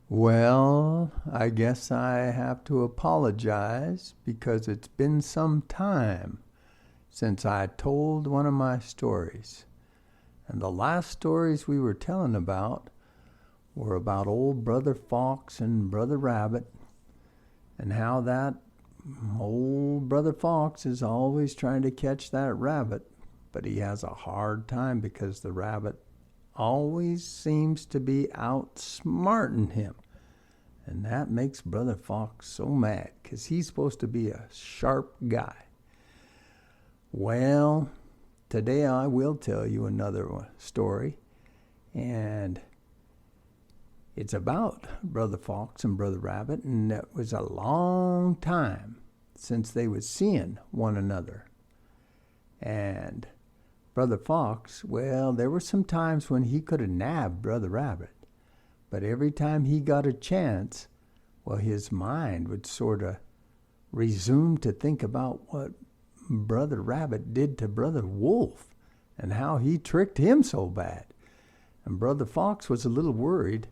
Well, I guess I have to apologize because it's been some time since I told one of my stories. And the last stories we were telling about were about old Brother Fox and Brother Rabbit, and how that old Brother Fox is always trying to catch that rabbit, but he has a hard time because the rabbit always seems to be outsmarting him. And that makes Brother Fox so mad because he's supposed to be a sharp guy. Well, today I will tell you another story, and it's about Brother Fox and Brother Rabbit, and it was a long time since they was seeing one another. And Brother Fox, well, there were some times when he could have nabbed Brother Rabbit, but every time he got a chance, well, his mind would sort of resume to think about what Brother Rabbit did to Brother Wolf and how he tricked him so bad. And Brother Fox was a little worried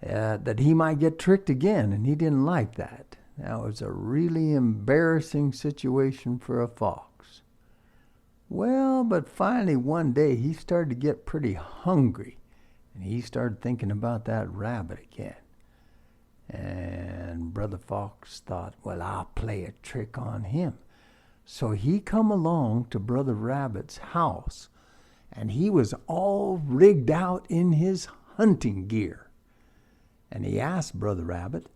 that he might get tricked again, and he didn't like that. That was a really embarrassing situation for a fox. Well, but finally one day he started to get pretty hungry, and he started thinking about that rabbit again. And Brother Fox thought, well, I'll play a trick on him. So he come along to Brother Rabbit's house, and he was all rigged out in his hunting gear. And he asked Brother Rabbit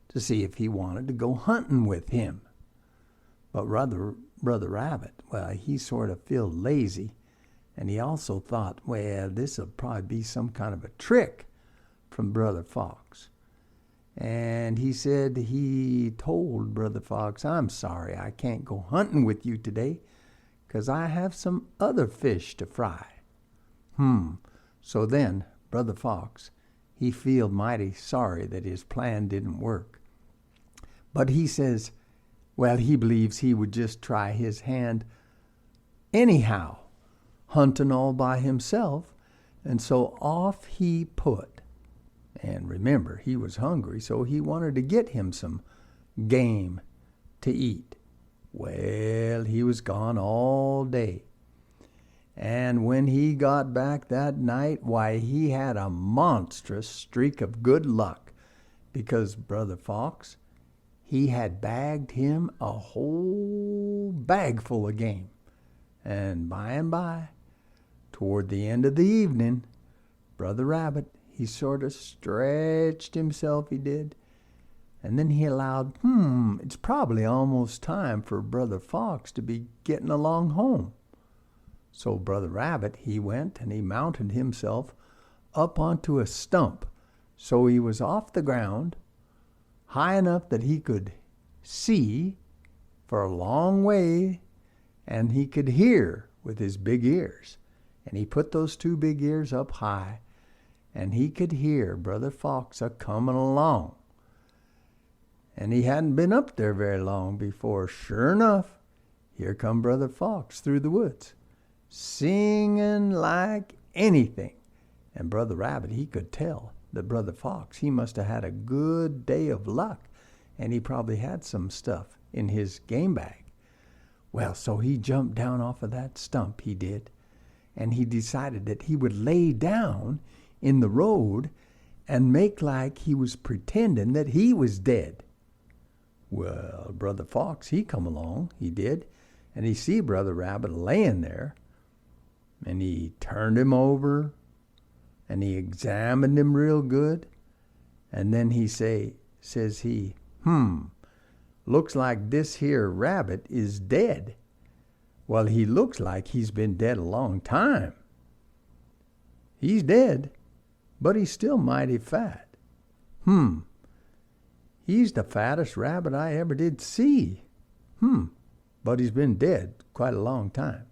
to see if he wanted to go hunting with him. But Brother Rabbit, well, he sort of feel lazy. And he also thought, well, this will probably be some kind of a trick from Brother Fox. And he said he told Brother Fox, I'm sorry, I can't go hunting with you today because I have some other fish to fry. So then Brother Fox, he feel mighty sorry that his plan didn't work. But he says, well, he believes he would just try his hand anyhow, hunting all by himself, and so off he put. And remember, he was hungry, so he wanted to get him some game to eat. Well, he was gone all day. And when he got back that night, why, he had a monstrous streak of good luck, because Brother Fox, he had bagged him a whole bag full of game. And by, toward the end of the evening, Brother Rabbit, he sort of stretched himself, he did. And then he allowed, it's probably almost time for Brother Fox to be getting along home. So Brother Rabbit, he went and he mounted himself up onto a stump. So he was off the ground, high enough that he could see for a long way, and he could hear with his big ears. And he put those two big ears up high, and he could hear Brother Fox a-coming along. And he hadn't been up there very long before, sure enough, here come Brother Fox through the woods, singing like anything. And Brother Rabbit, he could tell that Brother Fox, he must have had a good day of luck, and he probably had some stuff in his game bag. Well, so he jumped down off of that stump, he did, and he decided that he would lay down in the road and make like he was pretending that he was dead. Well, Brother Fox, he come along, he did, and he see Brother Rabbit laying there, and he turned him over, and he examined him real good, and then he says he, looks like this here rabbit is dead. Well, he looks like he's been dead a long time. He's dead, but he's still mighty fat. He's the fattest rabbit I ever did see. But he's been dead quite a long time.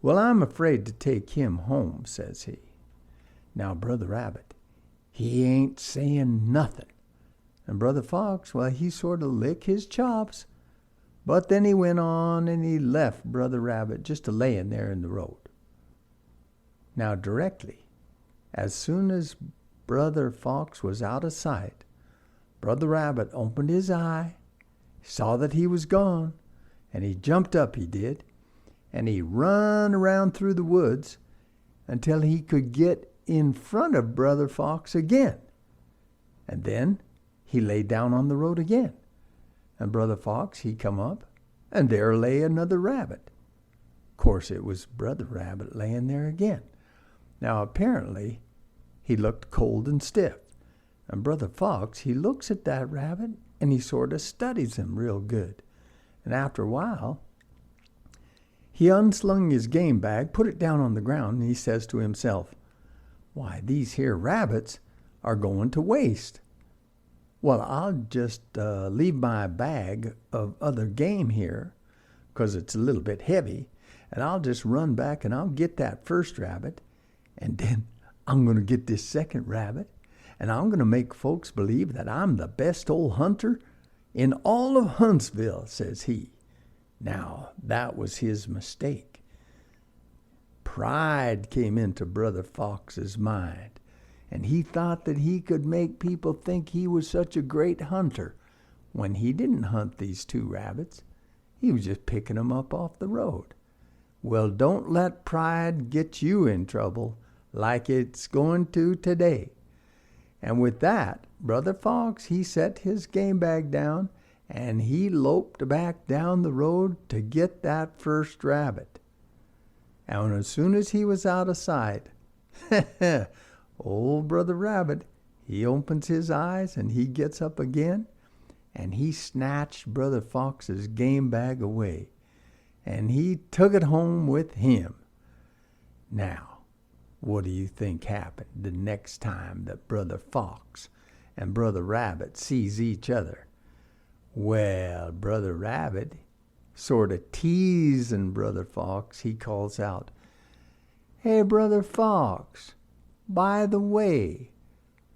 Well, I'm afraid to take him home, says he. Now, Brother Rabbit, he ain't saying nothing. And Brother Fox, well, he sort of licked his chops. But then he went on and he left Brother Rabbit just a-laying there in the road. Now, directly, as soon as Brother Fox was out of sight, Brother Rabbit opened his eye, saw that he was gone, and he jumped up, he did, and he run around through the woods until he could get in front of Brother Fox again. And then he lay down on the road again. And Brother Fox, he come up, and there lay another rabbit. Of course, it was Brother Rabbit laying there again. Now, apparently, he looked cold and stiff. And Brother Fox, he looks at that rabbit, and he sort of studies him real good. And after a while, he unslung his game bag, put it down on the ground, and he says to himself, "Why, these here rabbits are going to waste. Well, I'll just leave my bag of other game here, 'cause it's a little bit heavy, and I'll just run back and I'll get that first rabbit, and then I'm going to get this second rabbit, and I'm going to make folks believe that I'm the best old hunter in all of Huntsville," says he. Now, that was his mistake. Pride came into Brother Fox's mind, and he thought that he could make people think he was such a great hunter when he didn't hunt these two rabbits. He was just picking them up off the road. Well, don't let pride get you in trouble like it's going to today. And with that, Brother Fox, he set his game bag down, and he loped back down the road to get that first rabbit. And as soon as he was out of sight, old Brother Rabbit, he opens his eyes and he gets up again, and he snatched Brother Fox's game bag away, and he took it home with him. Now, what do you think happened the next time that Brother Fox and Brother Rabbit sees each other? Well, Brother Rabbit, sort of teasing Brother Fox, he calls out, "Hey, Brother Fox, by the way,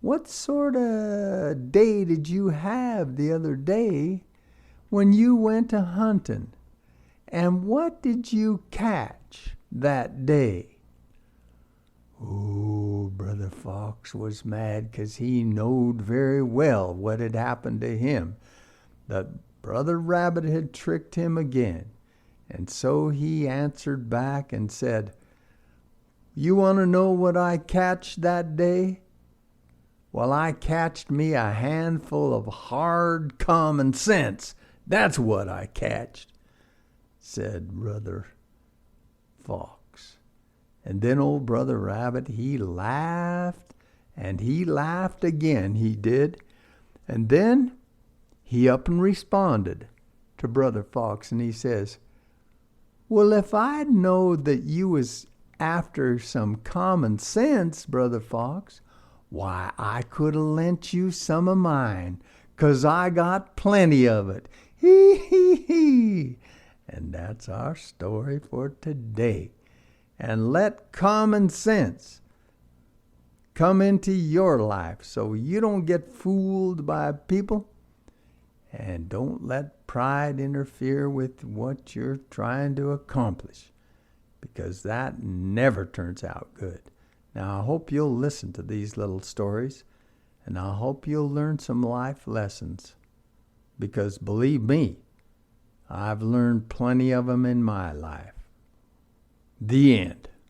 what sort of day did you have the other day when you went a hunting? And what did you catch that day?" Oh, Brother Fox was mad, 'cause he knowed very well what had happened to him, that Brother Rabbit had tricked him again. And so he answered back and said, "You want to know what I catched that day? Well, I catched me a handful of hard common sense. That's what I catched," said Brother Fox. And then old Brother Rabbit, he laughed, and he laughed again, he did. And then he up and responded to Brother Fox, and he says, "Well, if I'd knowed that you was after some common sense, Brother Fox, why, I could have lent you some of mine, 'cause I got plenty of it. Hee, hee, hee." And that's our story for today. And let common sense come into your life so you don't get fooled by people. And don't let pride interfere with what you're trying to accomplish, because that never turns out good. Now, I hope you'll listen to these little stories, and I hope you'll learn some life lessons, because believe me, I've learned plenty of them in my life. The end.